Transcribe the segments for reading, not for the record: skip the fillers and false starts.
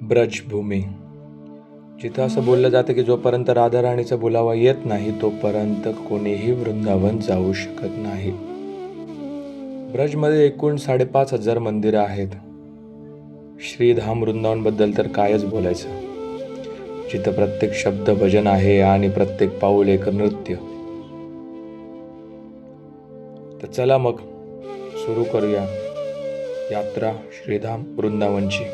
ब्रजभूमी, जिथं असं बोललं जातं की जोपर्यंत राधाराणीचा बोलावा येत नाही तोपर्यंत कोणीही वृंदावन जाऊ शकत नाही. ब्रजमध्ये एकूण 5,500 मंदिरं आहेत. श्रीधाम वृंदावनबद्दल तर कायच बोलायचं, जिथं प्रत्येक शब्द भजन आहे आणि प्रत्येक पाऊल एक नृत्य. तर चला मग सुरू करूया यात्रा श्रीधाम वृंदावनची.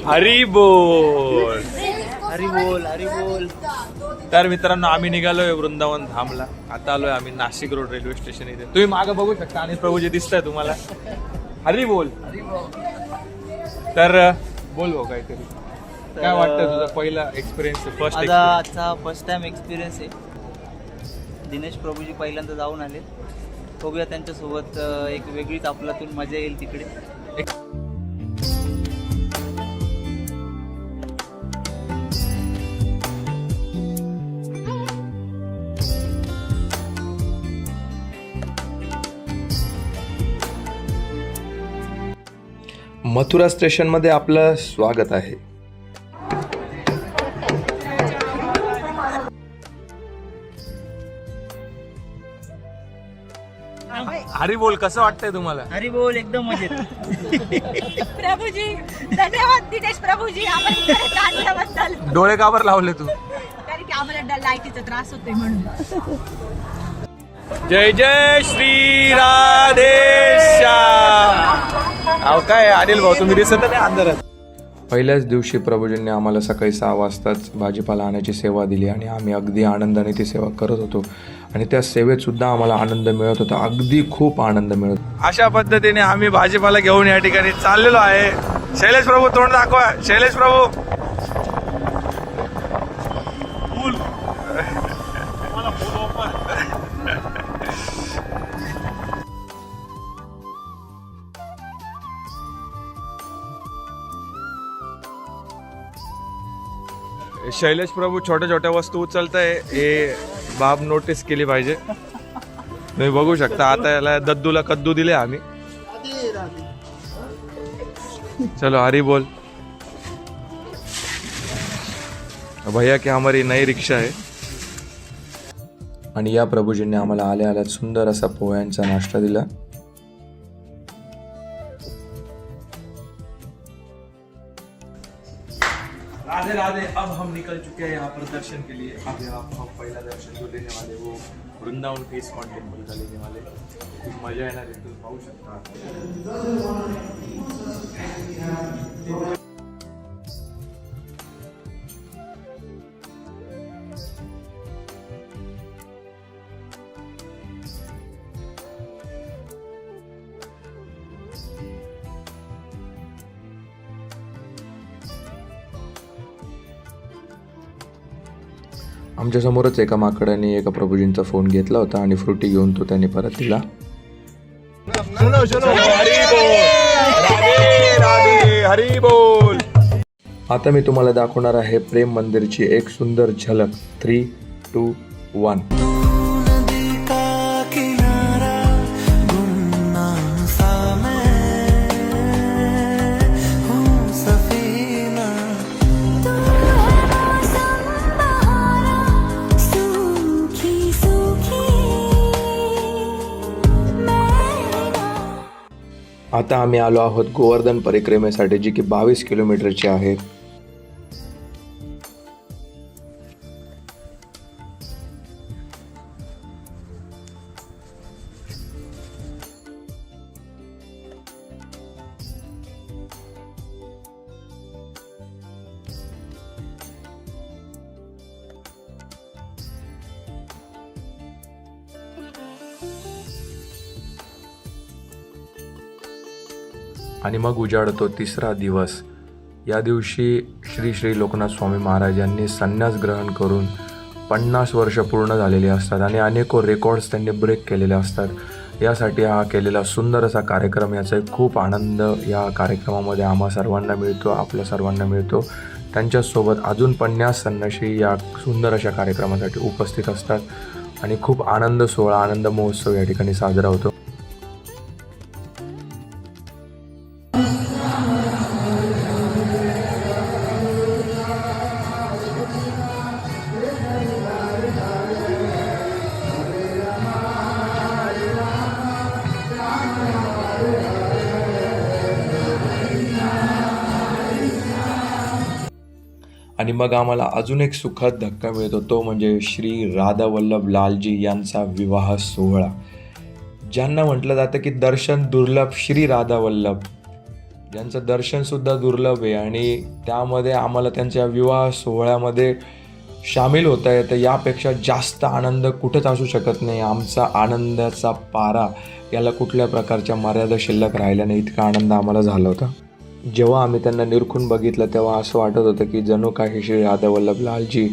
हरी बोल. हरी बोल, हरी बोल. तर मित्रांनो, आम्ही निघालोय वृंदावन धामला. आता आलोय आम्ही नाशिक रोड रेल्वे स्टेशन इथे. तुम्ही मागे बघू शकता आणि प्रभू जे दिसतंय तुम्हाला. हरी बोल. तर बोल भाऊ काहीतरी. काय वाटतं तुझा पहिला एक्सपिरियन्स? आजचा फर्स्ट टाइम एक्सपिरियन्स आहे. दिनेश प्रभूजी पहिल्यांदा जाऊन आले. बघूया त्यांच्यासोबत एक वेगळीच आपल्यातून मजा येईल तिकडे. मथुरा स्टेशनमध्ये आपलं स्वागत आहे. हरी बोल. कसं वाटतंय तुम्हाला? हरी बोल, एकदम मजेत. प्रभूजी धन्यवाद. दिनेश प्रभूजी आम्हाला आणल्याबद्दल. डोळे का बरं लावले तू? कारण की आम्हाला लाईटीचा त्रास होतोय म्हणून. जय जय श्री राधेश्याम. अहो काय अनिल भाऊ, तुम्ही दिसत नाही अंधारात. पहिल्याच दिवशी प्रभूजींनी आम्हाला सकाळी 6 वाजताच भाजीपाला आणायची सेवा दिली आणि आम्ही अगदी आनंदाने ती सेवा करत होतो आणि त्या सेवेत सुद्धा आम्हाला आनंद मिळत होता. अगदी खूप आनंद मिळत. अशा पद्धतीने आम्ही भाजीपाला घेऊन या ठिकाणी चाललेलो आहे. शैलेश प्रभू तोंड दाखवा. शैलेश प्रभू. शैलेश प्रभू छोट्या छोट्या वस्तू उचलताय, हे बाब नोटीस केली पाहिजे. तुम्ही बघू शकता. आता याला दद्दूला कद्दू दिले आम्ही. चलो हरी बोल. भैया की हमारी नई रिक्षा आहे. आणि या प्रभूजींनी आम्हाला आल्या आल्या सुंदर असा पोह्यांचा नाश्ता दिला. राधे राधे. अब हम निकल चुके हैं यहाँ पर दर्शन के लिए. अब यहाँ हम पहला दर्शन जो लेने वाले वो वृंदावन के इस्कॉन टेम्पल का लेने वाले. खूप मजा येणार आहे. तुम्ही पाहू शकता. आमच्या समोरच एका माकडाने एका प्रभूजींचा फोन घेतला होता आणि फ्रुटी घेऊन तो त्यांनी परत दिला. हरी बोल. आता मी तुम्हाला दाखवणार आहे प्रेम मंदिरची एक सुंदर झलक. 3, 2, 1. आता आम्ही आलो आहोत गोवर्धन परिक्रमेसाठी, जी की 22 किलोमीटरची आहे. आणि मग उजाडतो तिसरा दिवस. या दिवशी श्री श्री लोकनाथ स्वामी महाराज यांनी संन्यास ग्रहण करून 50 वर्ष पूर्ण झालेली असतात आणि अनेको रेकॉर्ड्स त्यांनी ब्रेक केलेले असतात. यासाठी हा केलेला सुंदर असा कार्यक्रम, याचा एक खूप आनंद या कार्यक्रमामध्ये आम्हा सर्वांना मिळतो, आपल्या सर्वांना मिळतो. त्यांच्यासोबत अजून 50 संन्याशी या सुंदर अशा कार्यक्रमासाठी उपस्थित असतात आणि खूप आनंद सोहळा, आनंद महोत्सव या ठिकाणी साजरा होतो. आणि मग आम्हाला अजून एक सुखद धक्का मिळतो, तो म्हणजे श्री राधावल्लभ लालजी यांचा विवाह सोहळा. ज्यांना म्हटलं जातं की दर्शन दुर्लभ श्री राधावल्लभ, ज्यांचं दर्शनसुद्धा दुर्लभ आहे आणि त्यामध्ये आम्हाला त्यांच्या विवाह सोहळ्यामध्ये सामील होता येतं. यापेक्षा जास्त आनंद कुठेच असू शकत नाही. आमचा आनंदाचा पारा याला कुठल्या प्रकारच्या मर्यादा शिल्लक राहिल्या नाही, इतका आनंद आम्हाला झाला होता. जेव्हा आम्ही त्यांना निरखून बघितलं तेव्हा असं वाटत होतं की जणू काही श्री राधावल्लभ लालजी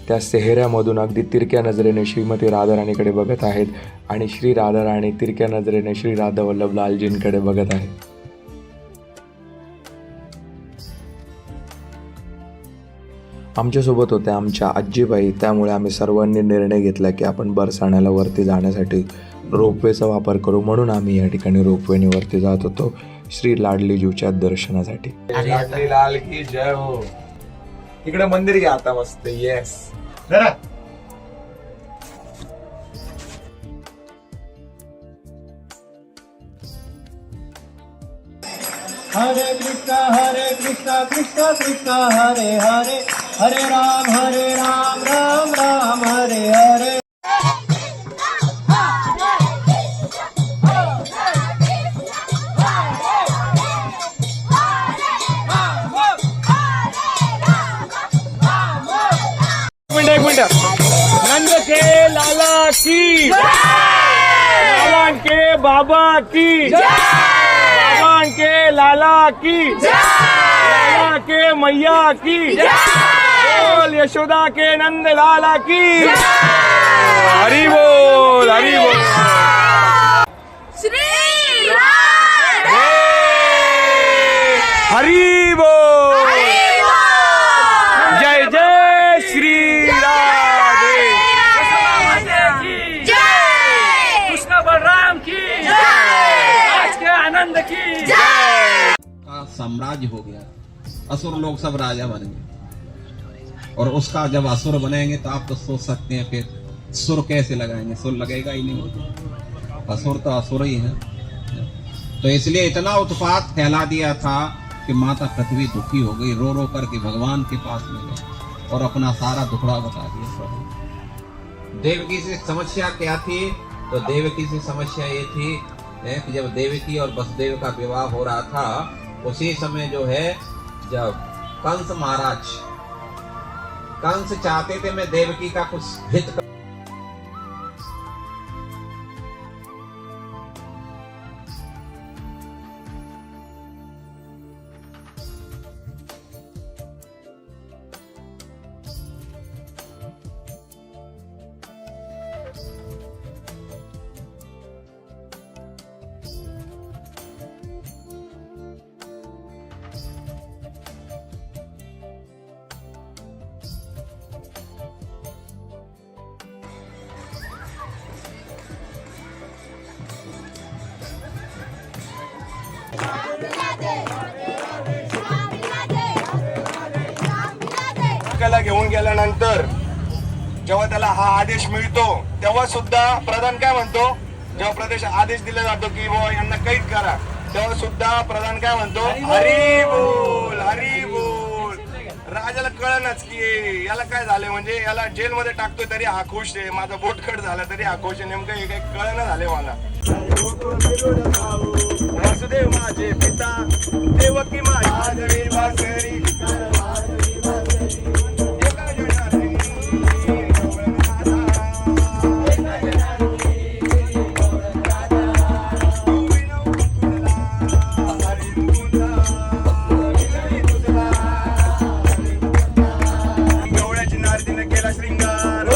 त्या सेहऱ्यामधून अगदी तिरक्या नजरेने श्रीमती राधाराणीकडे बघत आहेत आणि श्री राधाराणी तिरक्या नजरेने श्री राधावल्लभ लालजींकडे बघत आहेत. आमच्यासोबत होत्या आमच्या आजीबाई, त्यामुळे आम्ही सर्वांनी निर्णय घेतला की आपण बरसाण्याला वरती जाण्यासाठी रोपवेचा वापर करू. म्हणून आम्ही या ठिकाणी रोपवेने वरती जात होतो श्री लाडलीजीच्या दर्शनासाठी. लाडली लाल की जय हो. इकडे मंदिर घ्या आता मस्त. येस हरे कृष्णा कृष्णा कृष्णा हरे हरे, हरे राम राम राम हरे हरे. एक मिनट. नंद के लाला की, लाला के बाबा की, बाबा के लाला की, लाला के मैया की, बोल यशोदा के नंद लाला की. हरी बोल, हरी बोल. हरी बोल. जय जय श्री राधे. कृष्ण बलराम की, आज के आनंद की. का साम्राज्य हो गया, असुर लोग सब राजा बन गए. और उसका जब असुर बनेंगे तो आप तो सोच सकते हैं फिर सुर कैसे लगाएंगे. सुर लगेगा ही नहीं, असुर तो असुर ही है. तो इसलिए इतना उत्पात फैला दिया था कि माता पृथ्वी दुखी हो गई, रो रो करके भगवान के पास में गए और अपना सारा दुखड़ा बता दिया. देवकी से समस्या क्या थी? तो देवकी से समस्या ये थी कि जब देवकी और वसुदेव का विवाह हो रहा था, उसी समय जो है जब कंस महाराज, कंस चाहते थे मैं देवकी का कुछ हित घेऊन गेल्यानंतर जेव्हा त्याला हा आदेश मिळतो तेव्हा सुद्धा प्रधान काय म्हणतो, जेव्हा प्रदेश आदेश दिला जातो की बुवा यांना कैद करा, तेव्हा सुद्धा प्रधान काय म्हणतो, हरी बोल हरी बोल. राजाला कळणच की याला काय झालंय, म्हणजे याला जेलमध्ये टाकतोय तरी हा खुश आहे, माझा बोटखड झाला तरी हा खुश आहे. नेमकं हे काही कळणं झालंय मला. वासुदेव माझे पिता, देवकी माझी वासरी, गवळ्याची नारदीने केला श्रृंगार.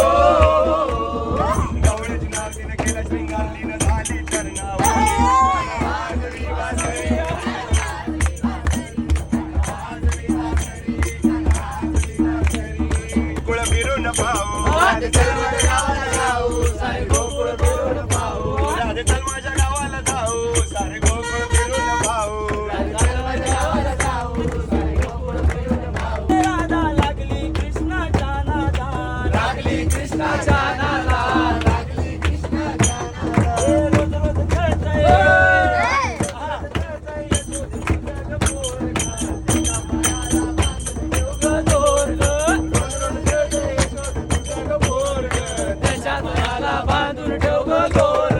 राधे चल माझ्या गावाला जाऊ सारे गोकुळ फिरून पाहू राधे चल माझ्या गावाला जाऊ सारे गोकुळ फिरून पाहू राधे चल माझ्या गावाला जाऊ सारे गोकुळ फिरून पाहू राधा लागली कृष्णाच्या नादाला लागली कृष्णाच्या नादाला लागली कृष्णाच्या नादाला रोज रोज खेळतय बांधून ठेव ग गोर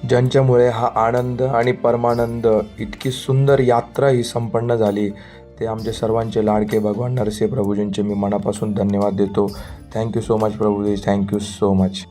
ज्यांच्यामुळे हा आनंद आणि परमानंद इतकी सुंदर यात्रा ही संपन्न झाली ते आमचे सर्वांचे लाडके भगवान नरसिंह प्रभूजींचे मी मनापासून धन्यवाद देतो. Thank you so much Prabhuji, thank you so much.